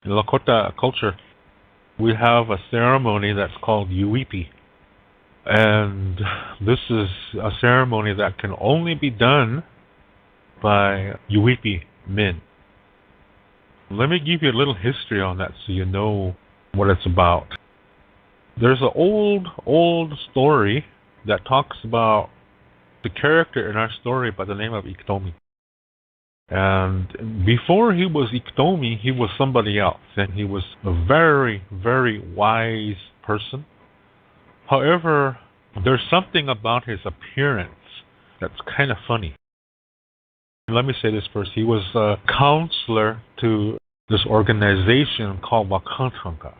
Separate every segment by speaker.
Speaker 1: In Lakota culture, we have a ceremony that's called Uipi. And this is a ceremony that can only be done by Uipi men. Let me give you a little history on that so you know what it's about. There's an old story that talks about the character in our story by the name of Iktomi. And before he was Iktomi, he was somebody else. And he was a very, very wise person. However, there's something about his appearance that's kind of funny. Let me say this first. He was a counselor to this organization called Wakantanka.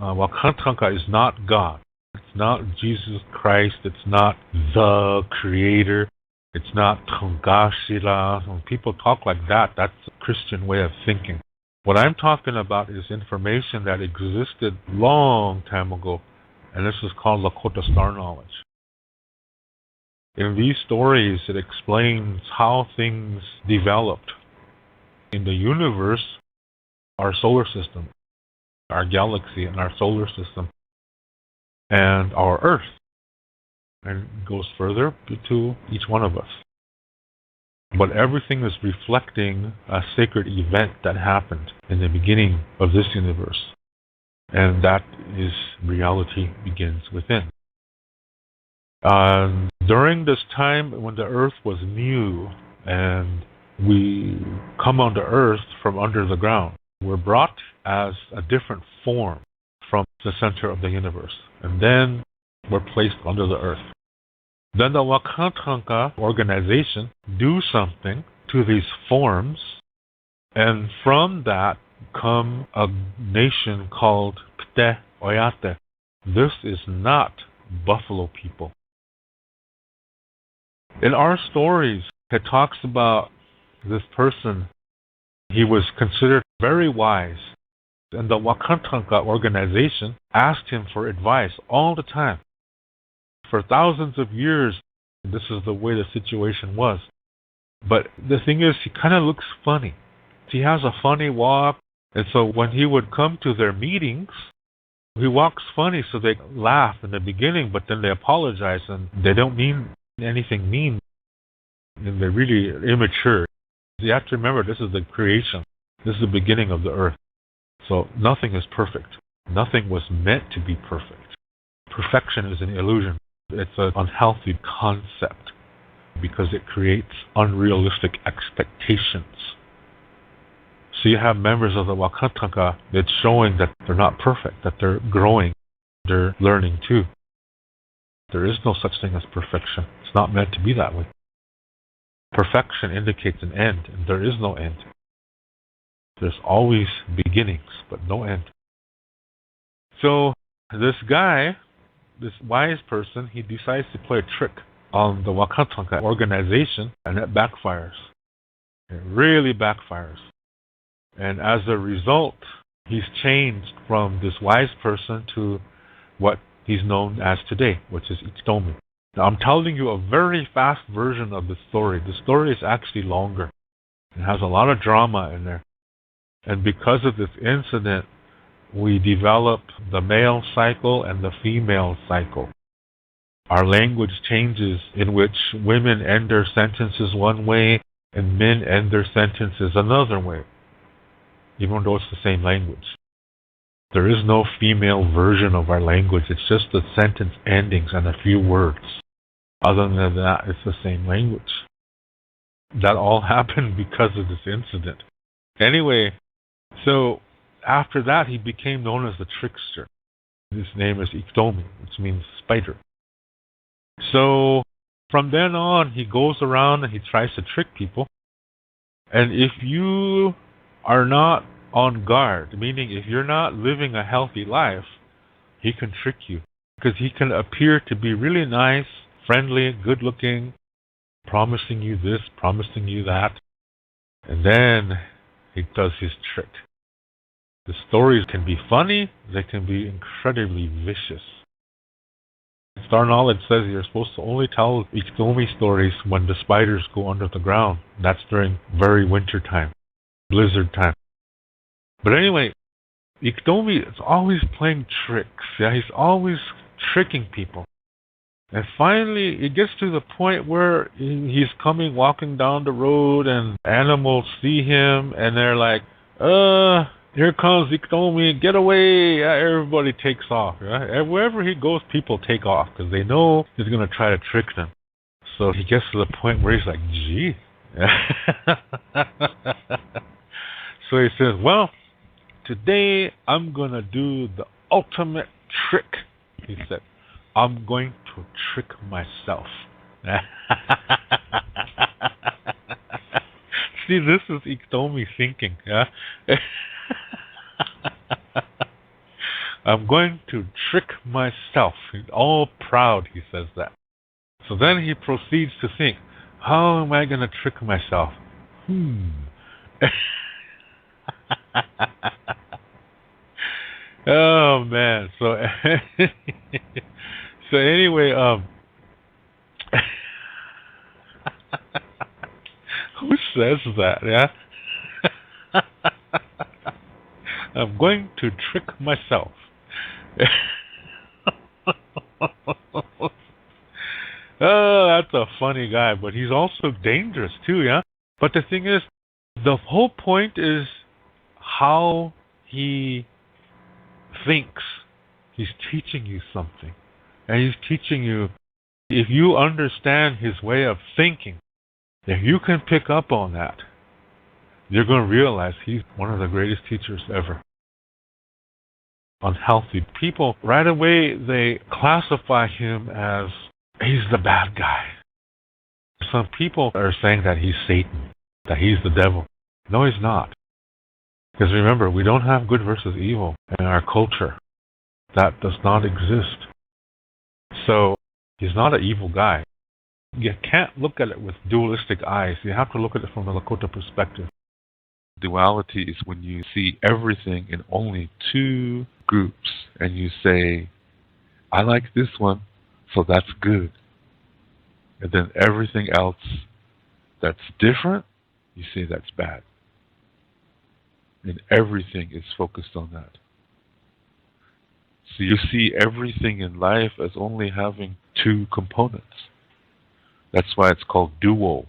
Speaker 1: Wakantanka is not God. It's not Jesus Christ. It's not the Creator. It's not Tongashila. When people talk like that, that's a Christian way of thinking. What I'm talking about is information that existed long time ago, and this is called Lakota Star Knowledge. In these stories, it explains how things developed in the universe, our solar system, our galaxy and our solar system, and our Earth. And it goes further to each one of us. But everything is reflecting a sacred event that happened in the beginning of this universe. And that is reality begins within. During this time when the Earth was new and we come onto Earth from under the ground, we're brought as a different form from the center of the universe. And then we're placed under the Earth. Then the Wakantanka organization do something to these forms, and from that come a nation called Pte Oyate. This is not buffalo people. In our stories, it talks about this person. He was considered very wise, and the Wakantanka organization asked him for advice all the time. For thousands of years, this is the way the situation was. But the thing is, he kind of looks funny. He has a funny walk, and so when he would come to their meetings, he walks funny, so they laugh in the beginning, but then they apologize, and they don't mean anything mean, and they're really immature. You have to remember, this is the creation. This is the beginning of the Earth. So nothing is perfect. Nothing was meant to be perfect. Perfection is an illusion. It's an unhealthy concept because it creates unrealistic expectations. So you have members of the Wakantanka that's showing that they're not perfect, that they're growing, they're learning too. There is no such thing as perfection. It's not meant to be that way. Perfection indicates an end, and there is no end. There's always beginnings, but no end. So this guy, this wise person, he decides to play a trick on the Wakantanka organization, and it backfires. It really backfires. And as a result, he's changed from this wise person to what he's known as today, which is Iktomi. Now, I'm telling you a very fast version of the story. The story is actually longer. It has a lot of drama in there. And because of this incident, we develop the male cycle and the female cycle. Our language changes in which women end their sentences one way and men end their sentences another way, even though it's the same language. There is no female version of our language. It's just the sentence endings and a few words. Other than that, it's the same language. That all happened because of this incident. Anyway, so after that, he became known as the trickster. His name is Iktomi, which means spider. So from then on, he goes around and he tries to trick people. And if you are not on guard, meaning if you're not living a healthy life, he can trick you. Because he can appear to be really nice, friendly, good-looking, promising you this, promising you that. And then he does his trick. The stories can be funny, they can be incredibly vicious. Star Knowledge says you're supposed to only tell Iktomi stories when the spiders go under the ground. That's during very winter time, blizzard time. But anyway, Iktomi is always playing tricks. Yeah, he's always tricking people. And finally, it gets to the point where he's walking down the road, and animals see him, and they're like, here comes Iktomi, get away. Yeah, everybody takes off. Right? And wherever he goes, people take off because they know he's going to try to trick them. So he gets to the point where he's like, gee. So he says, well, today I'm going to do the ultimate trick, he said. I'm going to trick myself. See, this is Iktomi thinking. Yeah? I'm going to trick myself. He's all proud, he says that. So then he proceeds to think, how am I going to trick myself? Oh, man. So, so anyway, who says that, yeah? I'm going to trick myself. Oh, that's a funny guy, but he's also dangerous too, yeah? But the thing is, the whole point is how he thinks. He's teaching you something. And he's teaching you, if you understand his way of thinking, if you can pick up on that, you're going to realize he's one of the greatest teachers ever. Unhealthy people, right away, they classify him as he's the bad guy. Some people are saying that he's Satan, that he's the devil. No, he's not. Because remember, we don't have good versus evil in our culture. That does not exist. So, he's not an evil guy. You can't look at it with dualistic eyes. You have to look at it from a Lakota perspective. Duality is when you see everything in only two groups and you say, I like this one, so that's good. And then everything else that's different, you say that's bad. And everything is focused on that. So you see everything in life as only having two components. That's why it's called duality.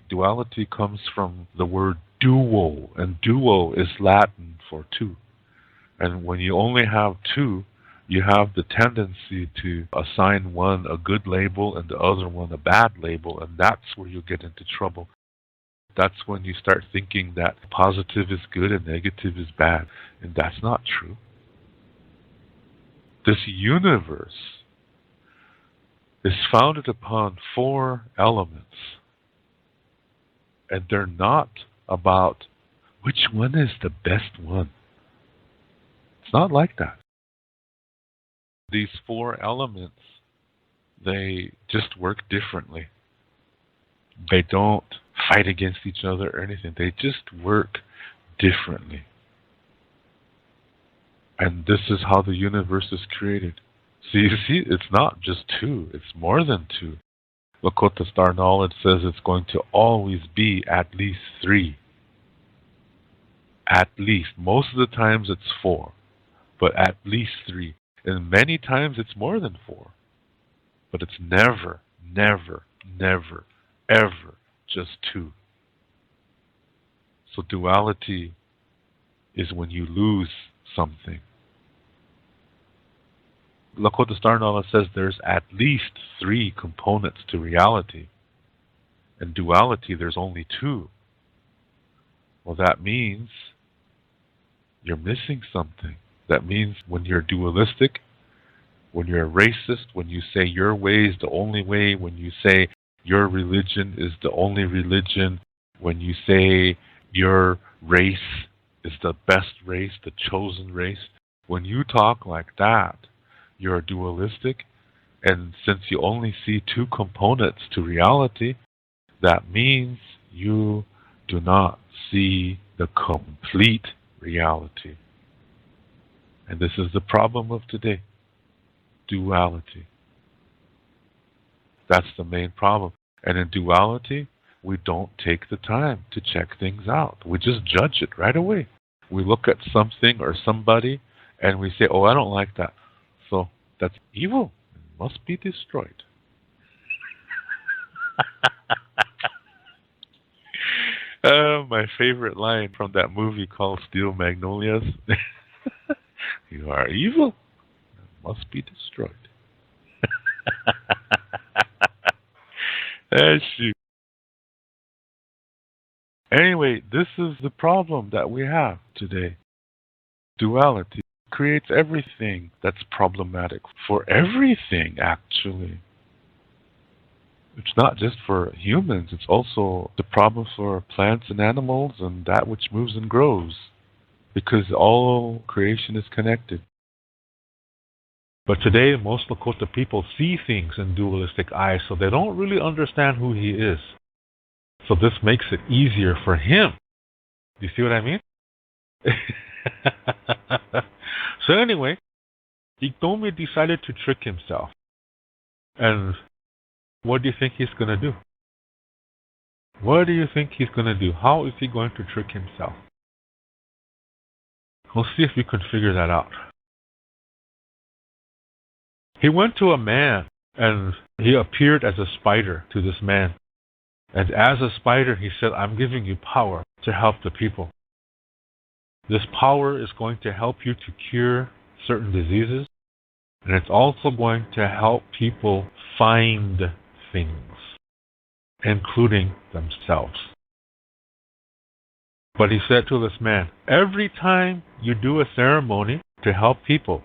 Speaker 1: Duality comes from the word duo, and duo is Latin for two. And when you only have two, you have the tendency to assign one a good label and the other one a bad label, and that's where you get into trouble. That's when you start thinking that positive is good and negative is bad, and that's not true. This universe is founded upon four elements, and they're not about which one is the best one. It's not like that. These four elements, they just work differently. They don't fight against each other or anything. They just work differently. And this is how the universe is created. So you see, it's not just two, it's more than two. Lakota Star Knowledge says it's going to always be at least three. At least. Most of the times it's four, but at least three. And many times it's more than four. But it's never, never, never, ever just two. So duality is when you lose something. Lakota Star Knowledge says there's at least three components to reality. In duality, there's only two. Well, that means you're missing something. That means when you're dualistic, when you're a racist, when you say your way is the only way, when you say your religion is the only religion, when you say your race is the best race, the chosen race, when you talk like that, you're dualistic, and since you only see two components to reality, that means you do not see the complete reality. And this is the problem of today. Duality. That's the main problem. And in duality, we don't take the time to check things out. We just judge it right away. We look at something or somebody and we say, oh, I don't like that. So that's evil. It must be destroyed. My favorite line from that movie called Steel Magnolias. You are evil. It must be destroyed. Shoot. Anyway, this is the problem that we have today. Duality creates everything that's problematic for everything, actually. It's not just for humans, it's also the problem for plants and animals and that which moves and grows, because all creation is connected. But today, most Lakota people see things in dualistic eyes, so they don't really understand who he is. So this makes it easier for him. Do you see what I mean? So anyway, Iktomi decided to trick himself. And what do you think he's going to do? What do you think he's going to do? How is he going to trick himself? We'll see if we can figure that out. He went to a man, and he appeared as a spider to this man. And as a spider, he said, I'm giving you power to help the people. This power is going to help you to cure certain diseases, and it's also going to help people find things, including themselves. But he said to this man, every time you do a ceremony to help people,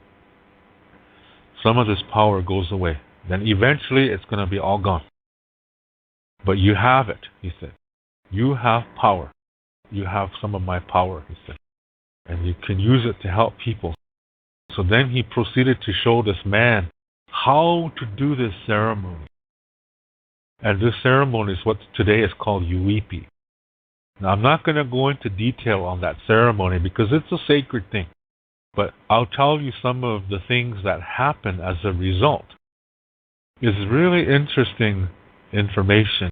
Speaker 1: some of this power goes away. Then eventually it's going to be all gone. But you have it, he said. You have power. You have some of my power, he said. And you can use it to help people. So then he proceeded to show this man how to do this ceremony. And this ceremony is what today is called Uipi. Now, I'm not going to go into detail on that ceremony because it's a sacred thing. But I'll tell you some of the things that happen as a result. It's really interesting information.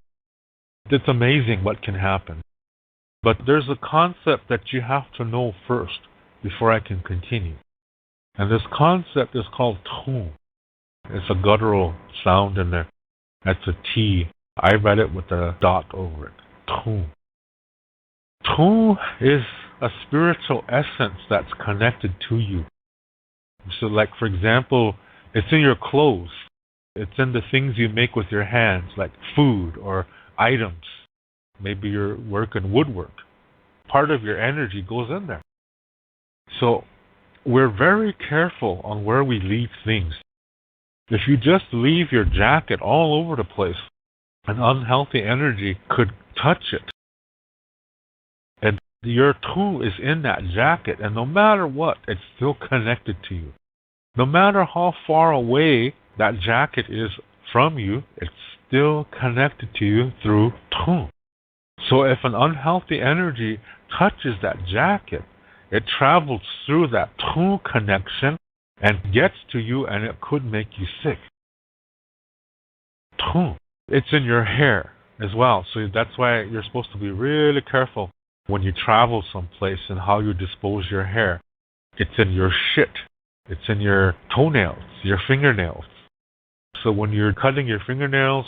Speaker 1: It's amazing what can happen. But there's a concept that you have to know first before I can continue. And this concept is called tone. It's a guttural sound in there. That's a T. I read it with a dot over it. Tone. Tone is a spiritual essence that's connected to you. So like, for example, it's in your clothes. It's in the things you make with your hands, like food or items. Maybe you're working woodwork. Part of your energy goes in there. So we're very careful on where we leave things. If you just leave your jacket all over the place, an unhealthy energy could touch it. And your tool is in that jacket, and no matter what, it's still connected to you. No matter how far away that jacket is from you, it's still connected to you through tool. So if an unhealthy energy touches that jacket, it travels through that tool connection and gets to you, and it could make you sick. Tool. It's in your hair as well, so that's why you're supposed to be really careful when you travel someplace and how you dispose your hair. It's in your shit. It's in your toenails, your fingernails. So when you're cutting your fingernails,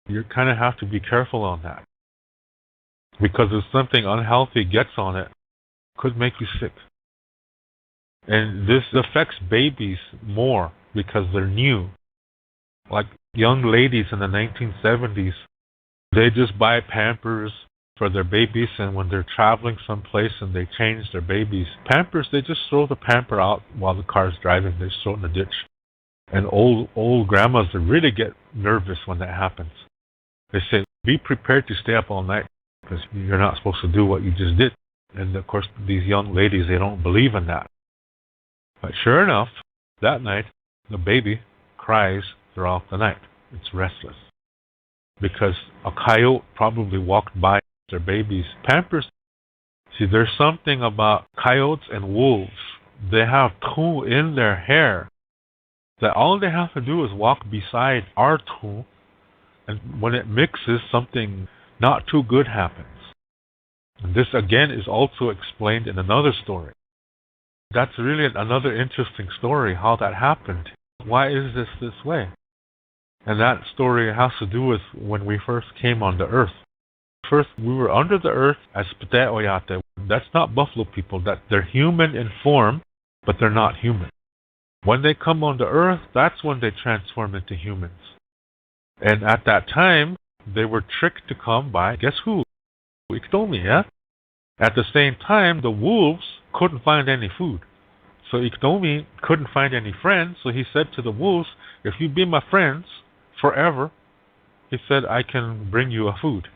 Speaker 1: you kind of have to be careful on that. Because if something unhealthy gets on it, it could make you sick. And this affects babies more because they're new. Like young ladies in the 1970s, they just buy Pampers for their babies, and when they're traveling someplace and they change their babies' Pampers, they just throw the pamper out while the car's driving. They just throw it in the ditch. And old grandmas, they really get nervous when that happens. They say, be prepared to stay up all night because you're not supposed to do what you just did. And of course, these young ladies, they don't believe in that. But sure enough, that night, the baby cries throughout the night. It's restless. Because a coyote probably walked by their baby's Pampers. See, there's something about coyotes and wolves. They have tool in their hair that all they have to do is walk beside our tool, and when it mixes, something not too good happens. And this again is also explained in another story. That's really another interesting story, how that happened. Why is this way? And that story has to do with when we first came on the earth. First, we were under the earth as Pte Oyate. That's not buffalo people. That they're human in form, but they're not human. When they come on the earth, that's when they transform into humans. And at that time, they were tricked to come by, guess who? Iktomi, yeah? At the same time, the wolves couldn't find any food. So Iktomi couldn't find any friends, so he said to the wolves, if you be my friends forever, he said, I can bring you a food.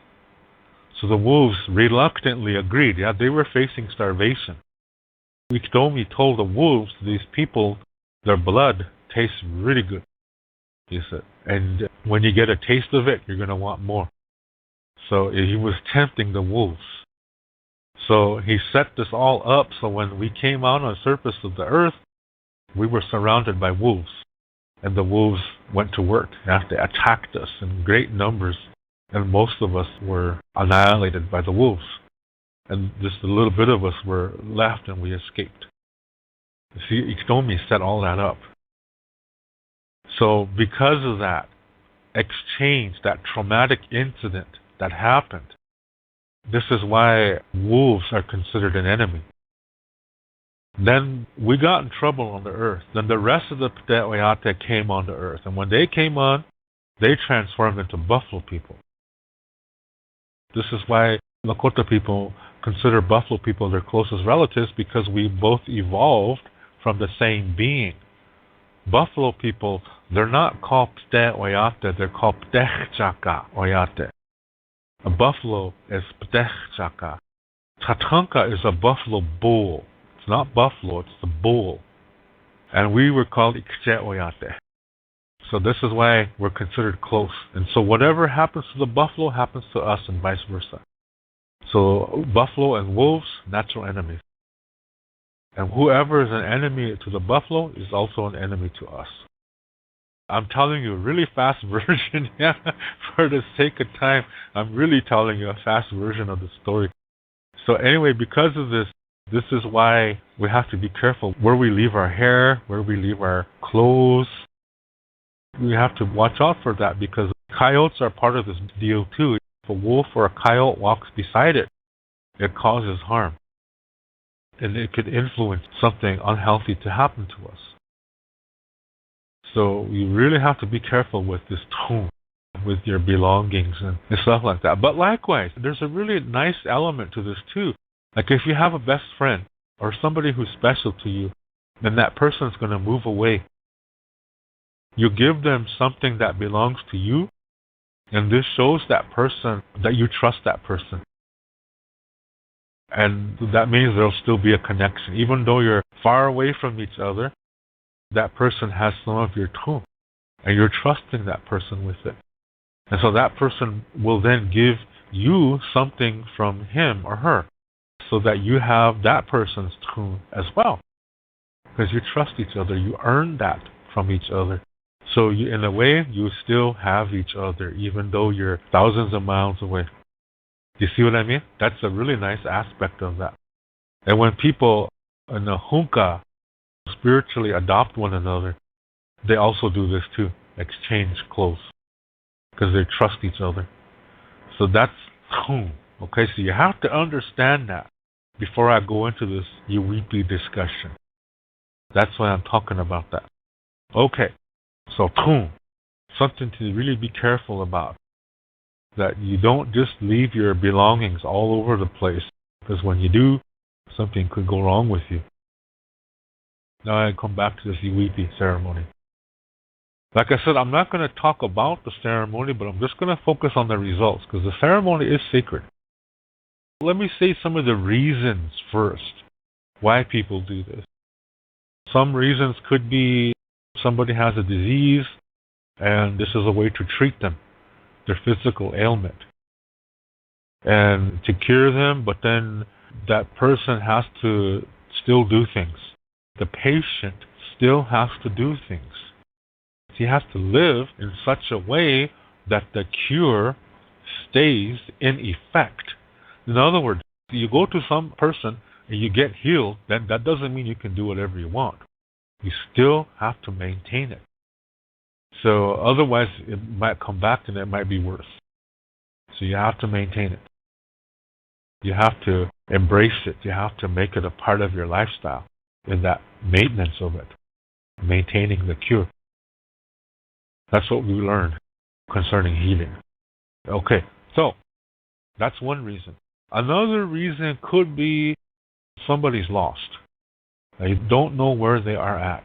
Speaker 1: So the wolves reluctantly agreed. Yeah, they were facing starvation. Iktomi told the wolves, these people, their blood tastes really good, he said. And when you get a taste of it, you're going to want more. So he was tempting the wolves. So he set this all up so when we came out on the surface of the earth, we were surrounded by wolves. And the wolves went to work. Yeah, they attacked us in great numbers. And most of us were annihilated by the wolves. And just a little bit of us were left and we escaped. You see, Iktomi set all that up. So because of that exchange, that traumatic incident that happened, this is why wolves are considered an enemy. Then we got in trouble on the earth. Then the rest of the Pte Oyate came on the earth. And when they came on, they transformed into buffalo people. This is why Lakota people consider buffalo people their closest relatives, because we both evolved from the same being. Buffalo people, they're not called Pte Oyate, they're called Ptechchaka Oyate. A buffalo is Ptechchaka. Tatanka is a buffalo bull. It's not buffalo, it's the bull. And we were called Ikche Oyate. So this is why we're considered close. And so whatever happens to the buffalo happens to us and vice versa. So buffalo and wolves, natural enemies. And whoever is an enemy to the buffalo is also an enemy to us. I'm telling you a really fast version. Yeah, for the sake of time, I'm really telling you a fast version of the story. So anyway, because of this, this is why we have to be careful where we leave our hair, where we leave our clothes. We have to watch out for that, because coyotes are part of this deal too. If a wolf or a coyote walks beside it, it causes harm. And it could influence something unhealthy to happen to us. So you really have to be careful with this tone, with your belongings and stuff like that. But likewise, there's a really nice element to this too. Like if you have a best friend or somebody who's special to you, then that person's going to move away. You give them something that belongs to you, and this shows that person that you trust that person. And that means there'll still be a connection. Even though you're far away from each other, that person has some of your tone, and you're trusting that person with it. And so that person will then give you something from him or her, so that you have that person's tone as well. Because you trust each other, you earn that from each other. So you, in a way, you still have each other, even though you're thousands of miles away. Do you see what I mean? That's a really nice aspect of that. And when people in the Hunka spiritually adopt one another, they also do this too, exchange clothes, because they trust each other. So that's okay. So you have to understand that before I go into this weekly discussion. That's why I'm talking about that. Okay, so something to really be careful about, that you don't just leave your belongings all over the place, because when you do, something could go wrong with you. Now I come back to this Iwiti ceremony. Like I said, I'm not going to talk about the ceremony, but I'm just going to focus on the results, because the ceremony is sacred. Let me say some of the reasons first why people do this. Some reasons could be somebody has a disease, and this is a way to treat them, their physical ailment, and to cure them, but then that person has to still do things. The patient still has to do things. He has to live in such a way that the cure stays in effect. In other words, You go to some person and you get healed, then that doesn't mean you can do whatever you want. You still have to maintain it. So otherwise, it might come back and it might be worse. So you have to maintain it. You have to embrace it. You have to make it a part of your lifestyle in that maintenance of it, maintaining the cure. That's what we learned concerning healing. Okay, so that's one reason. Another reason could be somebody's lost. You don't know where they are at.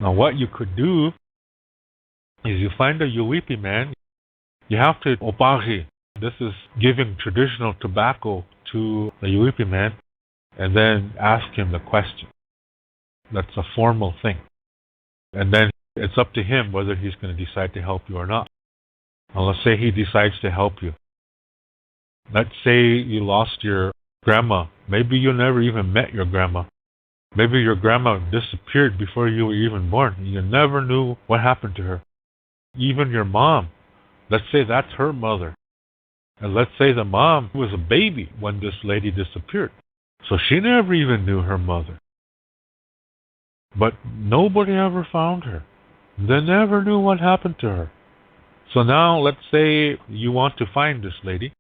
Speaker 1: Now what you could do is you find a Yuwipi man. You have to opahi. This is giving traditional tobacco to the Yuwipi man and then ask him the question. That's a formal thing. And then it's up to him whether he's going to decide to help you or not. Now let's say he decides to help you. Let's say you lost your grandma. Maybe you never even met your grandma. Maybe your grandma disappeared before you were even born. You never knew what happened to her. Even your mom. Let's say that's her mother. And let's say the mom was a baby when this lady disappeared. So she never even knew her mother. But nobody ever found her. They never knew what happened to her. So now let's say you want to find this lady.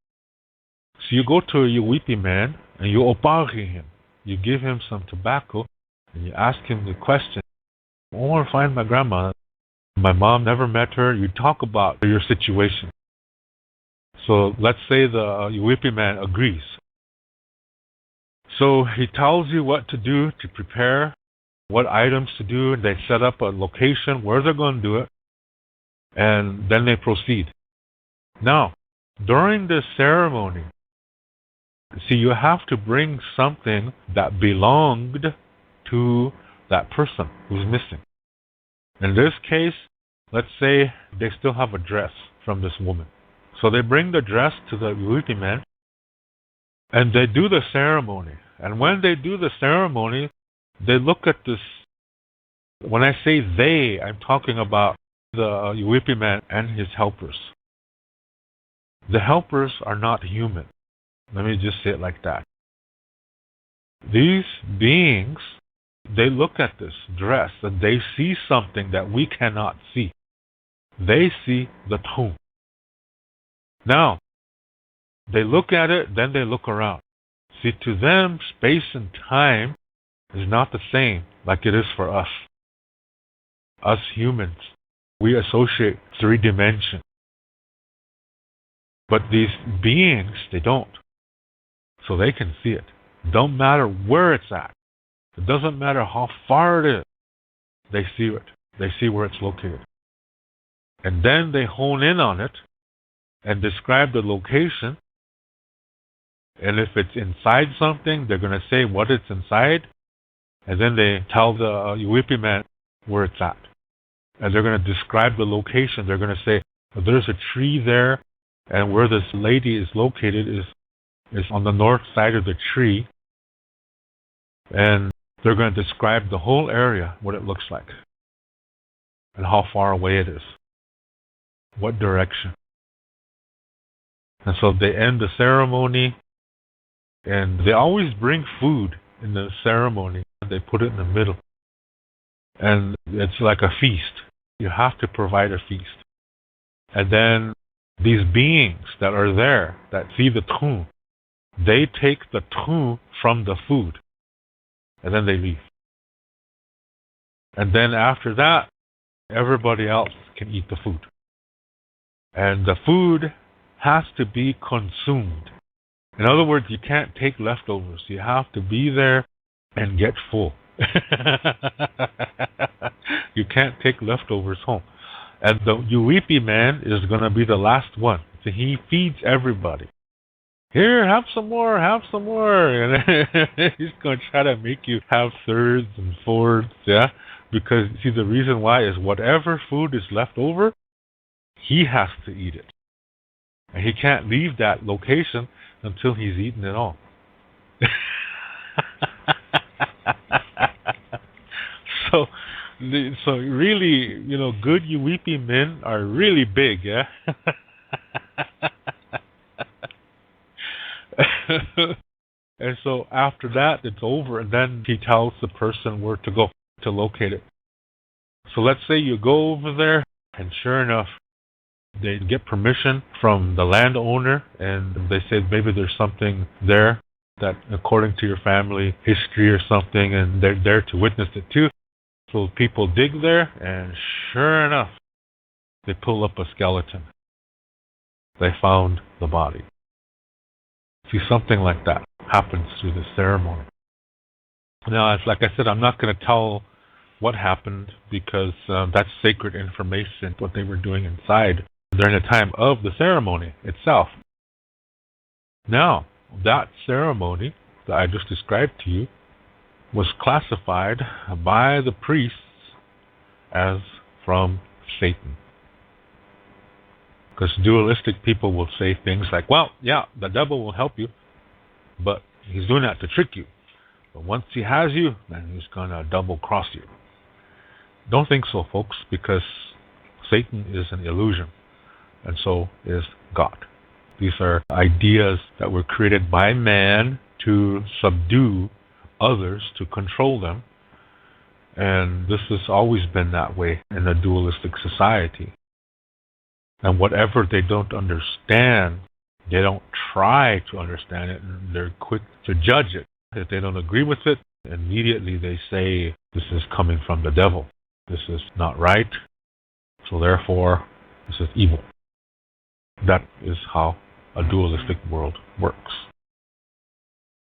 Speaker 1: So you go to a Yuwipi man and you opahi him. You give him some tobacco and you ask him the question. I want to find my grandma. My mom never met her. You talk about your situation. So let's say the Yuwipi man agrees. So he tells you what to do to prepare, what items to do. They set up a location where they're going to do it. And then they proceed. Now, during this ceremony, see, you have to bring something that belonged to that person who's missing. In this case, let's say they still have a dress from this woman. So they bring the dress to the Yuwipi man, and they do the ceremony. And when they do the ceremony, they look at this. When I say they, I'm talking about the Yuwipi man and his helpers. The helpers are not human. Let me just say it like that. These beings, they look at this dress and they see something that we cannot see. They see the tomb. Now, they look at it, then they look around. See, to them, space and time is not the same like it is for us. Us humans, we associate 3 dimensions. But these beings, they don't. So they can see it. Don't matter where it's at. It doesn't matter how far it is. They see it. They see where it's located. And then they hone in on it and describe the location. And if it's inside something, they're going to say what it's inside. And then they tell the Yuwipi man where it's at. And they're going to describe the location. They're going to say, there's a tree there, and where this lady is located is on the north side of the tree. And they're going to describe the whole area, what it looks like, and how far away it is, what direction. And so they end the ceremony, and they always bring food in the ceremony. They put it in the middle. And it's like a feast. You have to provide a feast. And then these beings that are there, that see the tomb, they take the tomb from the food. And then they leave. And then after that, everybody else can eat the food. And the food has to be consumed. In other words, you can't take leftovers. You have to be there and get full. You can't take leftovers home. And the Yuwipi man is going to be the last one. So he feeds everybody. Here, have some more, have some more. And he's going to try to make you have thirds and fourths, yeah? Because, see, the reason why is whatever food is left over, he has to eat it. And he can't leave that location until he's eaten it all. So really, good Yuwipi men are really big, yeah? And so after that, it's over, and then he tells the person where to go to locate it. So let's say you go over there, and sure enough, they get permission from the landowner, and they say maybe there's something there that, according to your family history or something, and they're there to witness it too. So people dig there, and sure enough, they pull up a skeleton. They found the body. See, something like that happens through the ceremony. Now, like I said, I'm not going to tell what happened because that's sacred information, what they were doing inside during the time of the ceremony itself. Now, that ceremony that I just described to you was classified by the priests as from Satan. Because dualistic people will say things like, well, yeah, the devil will help you, but he's doing that to trick you. But once he has you, then he's going to double-cross you. Don't think so, folks, because Satan is an illusion, and so is God. These are ideas that were created by man to subdue others, to control them, and this has always been that way in a dualistic society. And whatever they don't understand, they don't try to understand it, and they're quick to judge it. If they don't agree with it, immediately they say, this is coming from the devil. This is not right, so therefore, this is evil. That is how a dualistic world works.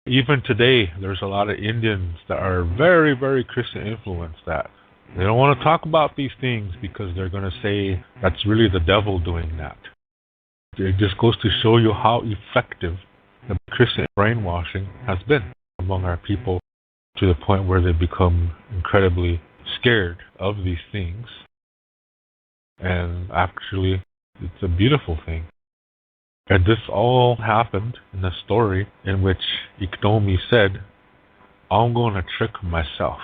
Speaker 1: Even today, there's a lot of Indians that are very, very Christian influenced that they don't want to talk about these things because they're going to say that's really the devil doing that. It just goes to show you how effective the Christian brainwashing has been among our people, to the point where they become incredibly scared of these things. And actually, it's a beautiful thing. And this all happened in a story in which Iktomi said, I'm going to trick myself.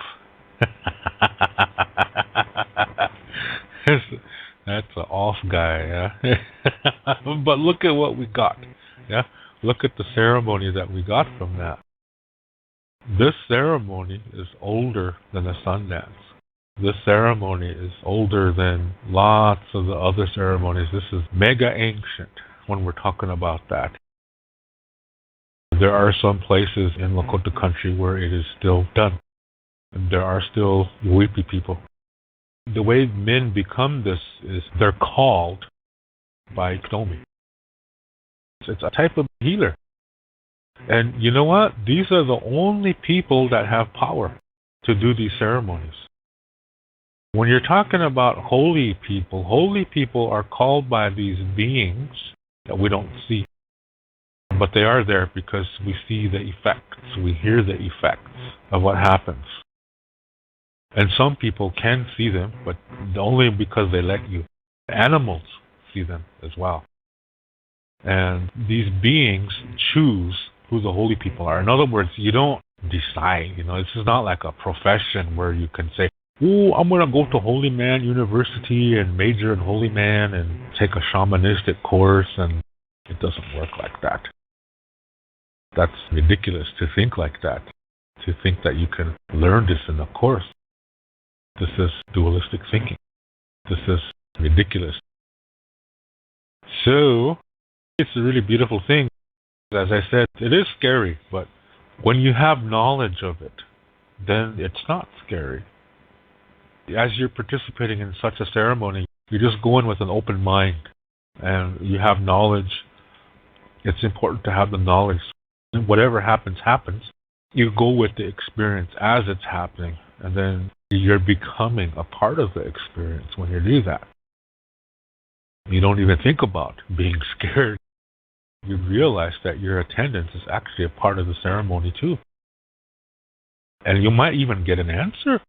Speaker 1: That's an off guy, yeah. But look at what we got, yeah. Look at the ceremony that we got from that. This ceremony is older than the sun dance. This ceremony is older than lots of the other ceremonies. This is mega ancient when we're talking about that. There are some places in Lakota country where it is still done. And there are still weepy people. The way men become this is they're called by Iktomi. It's a type of healer. And you know what? These are the only people that have power to do these ceremonies. When you're talking about holy people are called by these beings that we don't see. But they are there because we see the effects, we hear the effects of what happens. And some people can see them, but only because they let you. Animals see them as well. And these beings choose who the holy people are. In other words, you don't decide. This is not like a profession where you can say, oh, I'm going to go to Holy Man University and major in Holy Man and take a shamanistic course. And it doesn't work like that. That's ridiculous to think like that, to think that you can learn this in a course. This is dualistic thinking. This is ridiculous. So, it's a really beautiful thing. As I said, it is scary, but when you have knowledge of it, then it's not scary. As you're participating in such a ceremony, you just go in with an open mind, and you have knowledge. It's important to have the knowledge. Whatever happens, happens. You go with the experience as it's happening, and then you're becoming a part of the experience when you do that. You don't even think about being scared. You realize that your attendance is actually a part of the ceremony too. And you might even get an answer.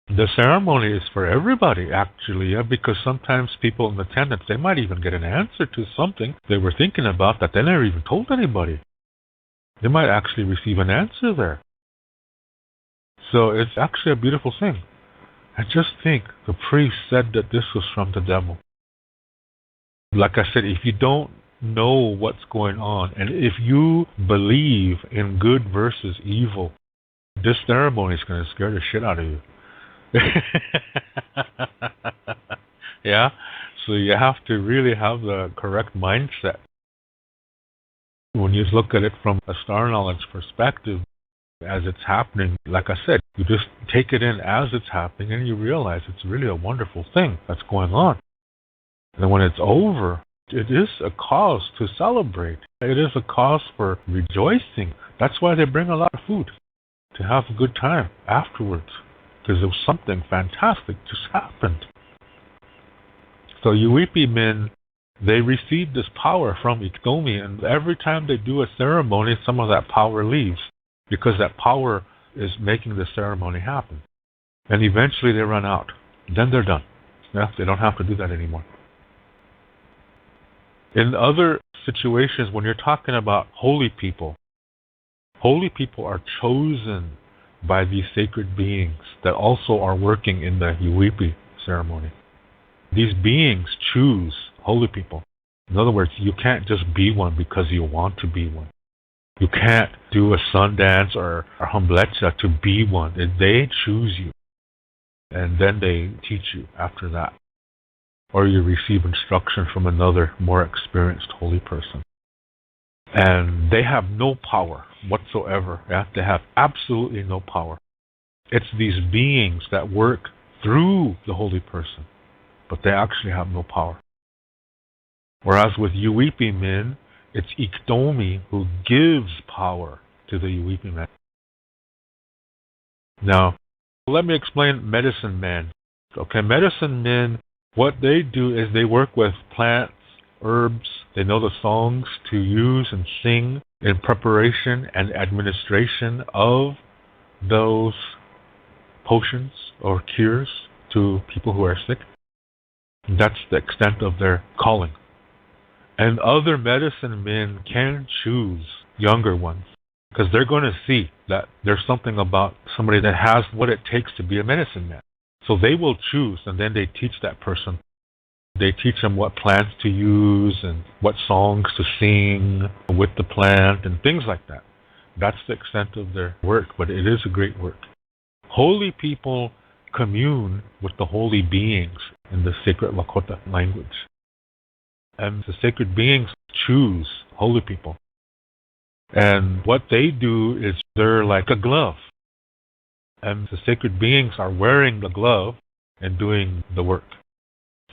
Speaker 1: The ceremony is for everybody, actually, because sometimes people in attendance, they might even get an answer to something they were thinking about that they never even told anybody. They might actually receive an answer there. So it's actually a beautiful thing. And just think, the priest said that this was from the devil. Like I said, if you don't know what's going on, and if you believe in good versus evil, this ceremony is going to scare the shit out of you. Yeah? So you have to really have the correct mindset. When you look at it from a star knowledge perspective, as it's happening, like I said, you just take it in as it's happening and you realize it's really a wonderful thing that's going on. And when it's over, it is a cause to celebrate. It is a cause for rejoicing. That's why they bring a lot of food, to have a good time afterwards, because there was something fantastic just happened. So Yuwipi men, they receive this power from Iktomi, and every time they do a ceremony, some of that power leaves, because that power is making the ceremony happen. And eventually they run out. Then they're done. Yeah, they don't have to do that anymore. In other situations, when you're talking about holy people are chosen by these sacred beings that also are working in the Yuwipi ceremony. These beings choose holy people. In other words, you can't just be one because you want to be one. You can't do a sun dance or a humblecha to be one. They choose you. And then they teach you after that. Or you receive instruction from another more experienced holy person. And they have no power whatsoever. Yeah? They have absolutely no power. It's these beings that work through the holy person, but they actually have no power. Whereas with Yuwipi men, it's Iktomi who gives power to the Yuwipi men. Now, let me explain medicine men. Okay, medicine men, what they do is they work with plants, herbs. They know the songs to use and sing in preparation and administration of those potions or cures to people who are sick. That's the extent of their calling. And other medicine men can choose younger ones because they're going to see that there's something about somebody that has what it takes to be a medicine man. So they will choose, and then they teach that person. They teach them what plants to use and what songs to sing with the plant and things like that. That's the extent of their work, but it is a great work. Holy people commune with the holy beings in the sacred Lakota language. And the sacred beings choose holy people. And what they do is they're like a glove. And the sacred beings are wearing the glove and doing the work.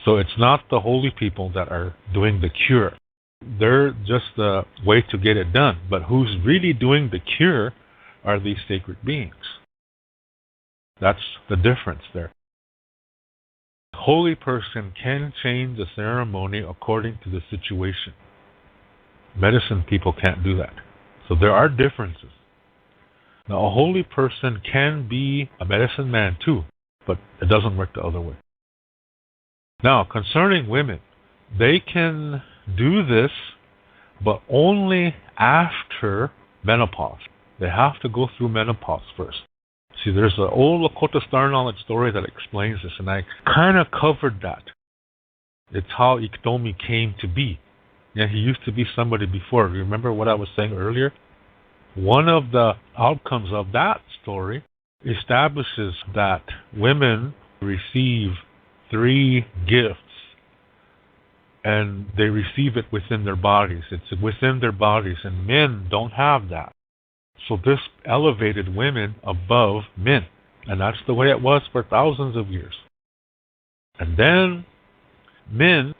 Speaker 1: So it's not the holy people that are doing the cure. They're just the way to get it done. But who's really doing the cure are these sacred beings. That's the difference there. A holy person can change the ceremony according to the situation. Medicine people can't do that. So there are differences. Now, a holy person can be a medicine man too, but it doesn't work the other way. Now, concerning women, they can do this, but only after menopause. They have to go through menopause first. See, there's an old Lakota Star Knowledge story that explains this, and I kind of covered that. It's how Iktomi came to be. Yeah, he used to be somebody before. Remember what I was saying earlier? One of the outcomes of that story establishes that women receive 3 gifts, and they receive it within their bodies. It's within their bodies, and men don't have that. So this elevated women above men, and that's the way it was for thousands of years. And then men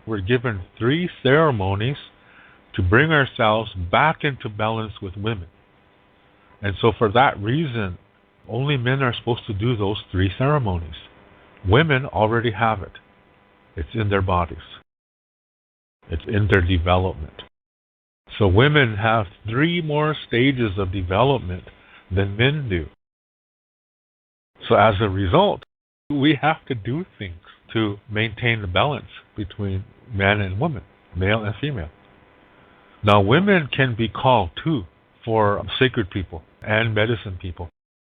Speaker 1: were given 3 ceremonies to bring ourselves back into balance with women. And so for that reason, only men are supposed to do those 3 ceremonies. Women already have it. It's in their bodies. It's in their development. So women have 3 more stages of development than men do. So as a result, we have to do things to maintain the balance between man and woman, male and female. Now, women can be called too for sacred people and medicine people.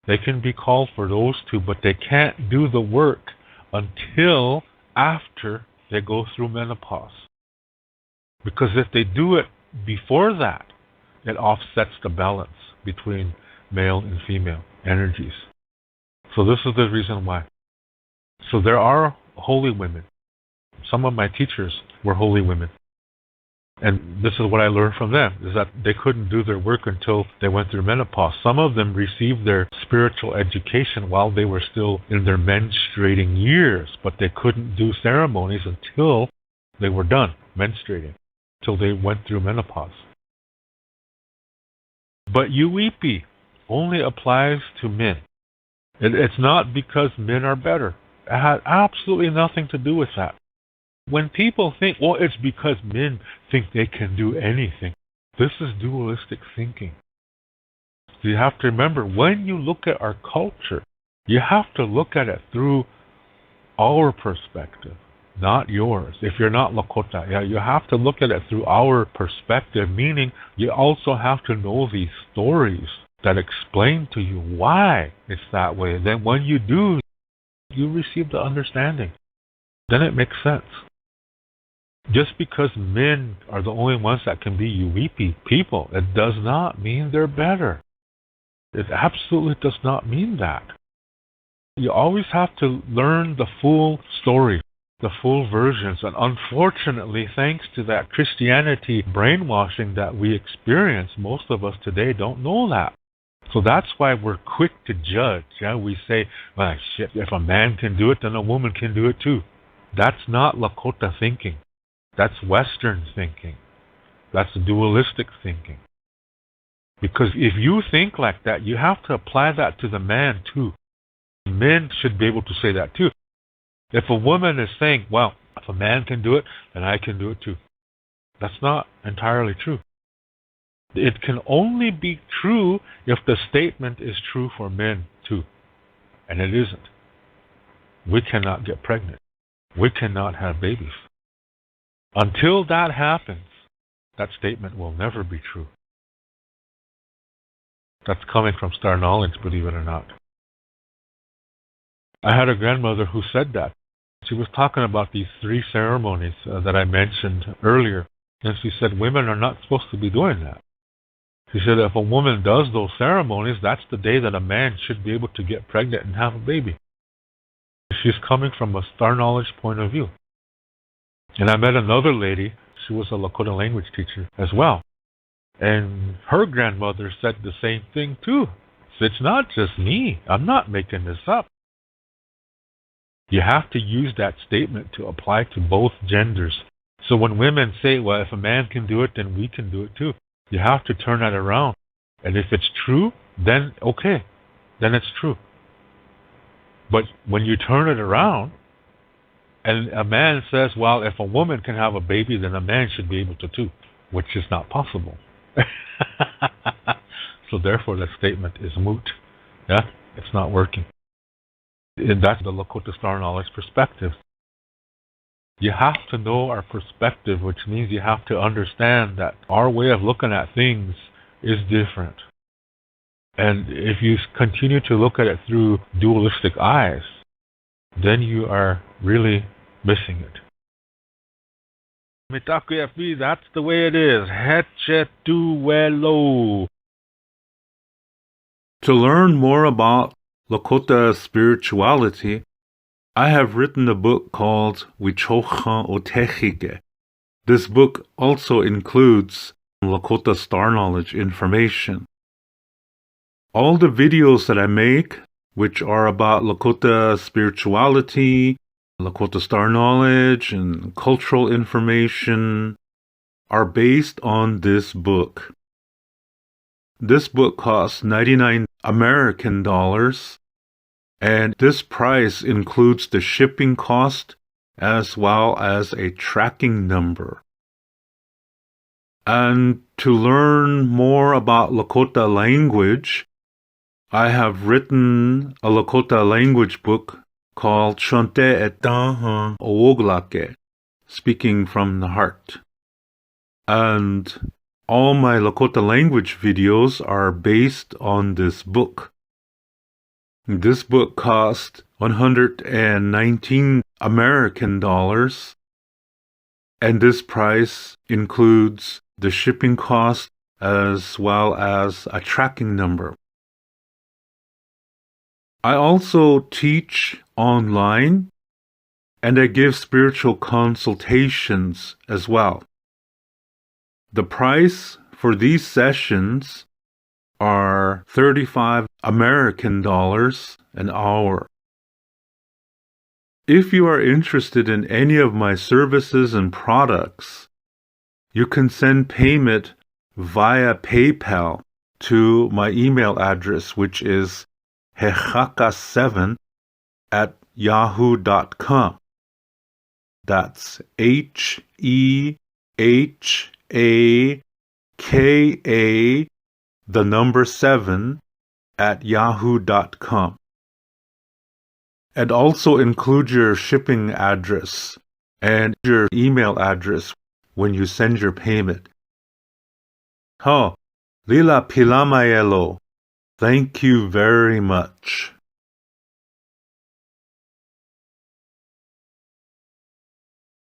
Speaker 1: They can be called for those two, but they can't do the work until after they go through menopause. Because if they do it before that, it offsets the balance between male and female energies. So this is the reason why. So there are holy women. Some of my teachers were holy women. And this is what I learned from them, is that they couldn't do their work until they went through menopause. Some of them received their spiritual education while they were still in their menstruating years, but they couldn't do ceremonies until they were done menstruating, till they went through menopause. But UEP only applies to men. It's not because men are better. It had absolutely nothing to do with that. When people think, well, it's because men think they can do anything, this is dualistic thinking. You have to remember, when you look at our culture, you have to look at it through our perspective, not yours. If you're not Lakota, you have to look at it through our perspective, meaning you also have to know these stories that explain to you why it's that way. Then when you do, you receive the understanding. Then it makes sense. Just because men are the only ones that can be UEP people, it does not mean they're better. It absolutely does not mean that. You always have to learn the full story, the full versions. And unfortunately, thanks to that Christianity brainwashing that we experience, most of us today don't know that. So that's why we're quick to judge. We say, well, shit, if a man can do it, then a woman can do it too. That's not Lakota thinking. That's Western thinking. That's dualistic thinking. Because if you think like that, you have to apply that to the man too. Men should be able to say that too. If a woman is saying, well, if a man can do it, then I can do it too. That's not entirely true. It can only be true if the statement is true for men too. And it isn't. We cannot get pregnant. We cannot have babies. Until that happens, that statement will never be true. That's coming from Star Knowledge, believe it or not. I had a grandmother who said that. She was talking about these 3 ceremonies that I mentioned earlier. And she said women are not supposed to be doing that. She said if a woman does those ceremonies, that's the day that a man should be able to get pregnant and have a baby. She's coming from a Star Knowledge point of view. And I met another lady, she was a Lakota language teacher as well. And her grandmother said the same thing too. So it's not just me. I'm not making this up. You have to use that statement to apply to both genders. So when women say, well, if a man can do it, then we can do it too. You have to turn that around. And if it's true, then okay. Then it's true. But when you turn it around, and a man says, well, if a woman can have a baby, then a man should be able to too, which is not possible. So therefore, that statement is moot. Yeah, it's not working. And that's the Lakota Star Knowledge perspective. You have to know our perspective, which means you have to understand that our way of looking at things is different. And if you continue to look at it through dualistic eyes, then you are really missing it. Mitaku FB, that's the way it is. Hechetuelo. To learn more about Lakota spirituality, I have written a book called Wichocha Otechike. This book also includes Lakota Star Knowledge information. All the videos that I make, which are about Lakota spirituality, Lakota Star Knowledge, and cultural information, are based on this book. This book costs 99 American dollars, and this price includes the shipping cost as well as a tracking number. And to learn more about Lakota language, I have written a Lakota language book called Chante Etan Owoglake, Speaking from the Heart. And all my Lakota language videos are based on this book. This book cost 119 American dollars,
Speaker 2: And this price includes the shipping cost as well as a tracking number. I also teach online, and I give spiritual consultations as well. The price for these sessions are $35 American dollars an hour. If you are interested in any of my services and products, you can send payment via PayPal to my email address, which is hehaka7@yahoo.com. That's HEHAKA, the number 7 @yahoo.com. And also include your shipping address and your email address when you send your payment. Lila Pilamayelo. Thank you very much.